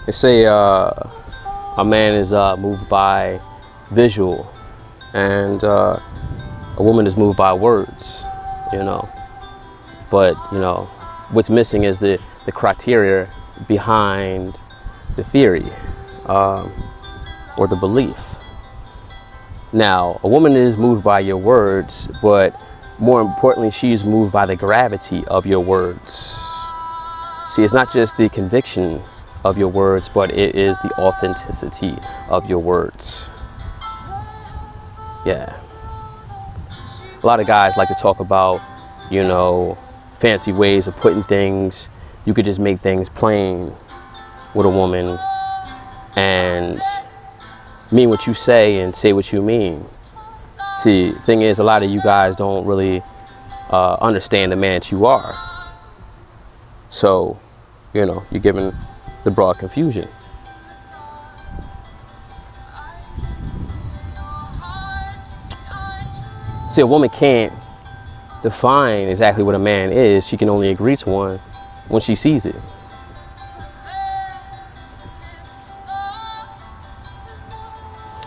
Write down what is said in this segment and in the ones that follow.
They say a man is moved by visual, and a woman is moved by words, you know. But, you know, what's missing is the criteria behind the theory or the belief. Now, a woman is moved by your words, but more importantly, she's moved by the gravity of your words. See, it's not just the conviction of your words, but it is the authenticity of your words. Yeah. A lot of guys like to talk about, you know, fancy ways of putting things. You could just make things plain with a woman and mean what you say and say what you mean. See, the thing is, a lot of you guys don't really understand the man that you are. So, you know, you're given the broad confusion. See, a woman can't define exactly what a man is. She can only agree to one when she sees it.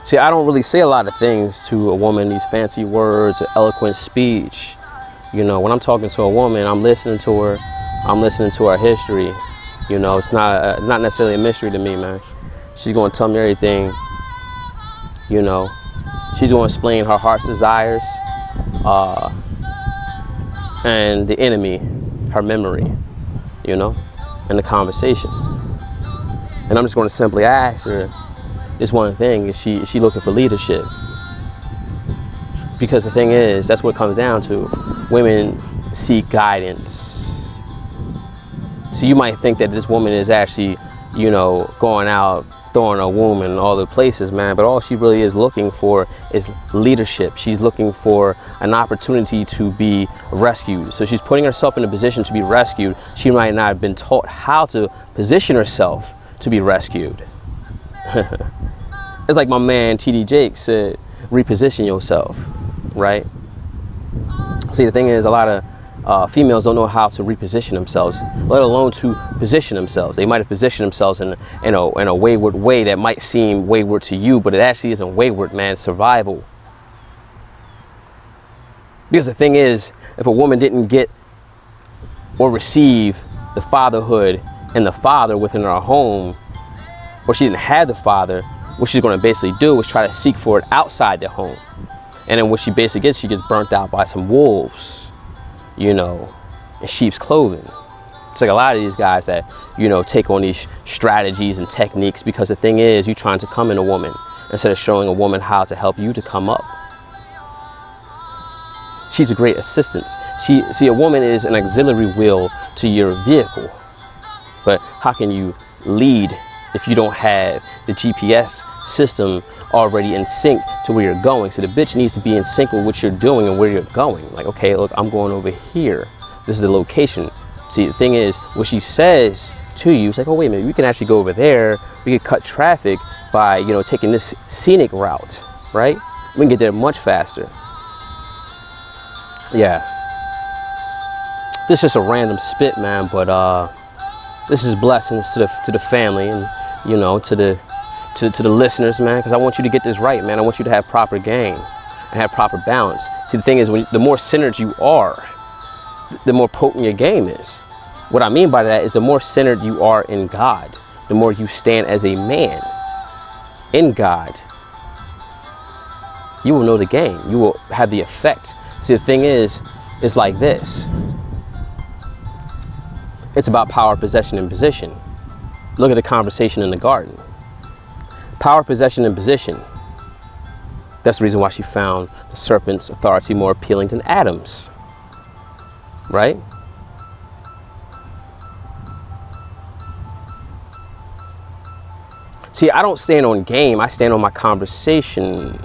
See, I don't really say a lot of things to a woman, these fancy words, or eloquent speech. You know, when I'm talking to a woman, I'm listening to her. I'm listening to her history. You know, it's not necessarily a mystery to me, man. She's going to tell me everything. You know, she's going to explain her heart's desires and the enemy, her memory, you know, and the conversation. And I'm just going to simply ask her this one thing: is she looking for leadership? Because the thing is, that's what it comes down to. Women seek guidance. So you might think that this woman is actually, you know, going out throwing a woman in all the places, man, but all she really is looking for is leadership. She's looking for an opportunity to be rescued. So she's putting herself in a position to be rescued. She might not have been taught how to position herself to be rescued. It's like my man TD Jakes said, reposition yourself, right? See, the thing is, a lot of females don't know how to reposition themselves, let alone to position themselves. They might have positioned themselves in a wayward way that might seem wayward to you, but it actually isn't wayward, man. It's survival. Because the thing is, if a woman didn't get or receive the fatherhood and the father within her home, or she didn't have the father, what she's going to basically do is try to seek for it outside the home. And then what she basically gets, she gets burnt out by some wolves, you know, in sheep's clothing. It's like a lot of these guys that, you know, take on these strategies and techniques, because the thing is, you're trying to come in a woman instead of showing a woman how to help you to come up. She's a great assistance. See, a woman is an auxiliary wheel to your vehicle. But how can you lead if you don't have the GPS system already in sync to where you're going? So the bitch needs to be in sync with what you're doing and where you're going. Like, okay, look, I'm going over here. This is the location. See, the thing is, what she says to you, it's like, oh, wait a minute, we can actually go over there. We could cut traffic by, you know, taking this scenic route, right? We can get there much faster. Yeah. This is just a random spit, man, but this is blessings to the family and, you know, to the listeners, man, because I want you to get this right, man. I want you to have proper game and have proper balance. See, the thing is, the more centered you are, the more potent your game is. What I mean by that is, the more centered you are in God, the more you stand as a man in God, you will know the game. You will have the effect. See, the thing is, it's like this. It's about power, possession, and position. Look at the conversation in the garden. Power, possession, and position. That's the reason why she found the serpent's authority more appealing than Adam's. Right? See, I don't stand on game. I stand on my conversation.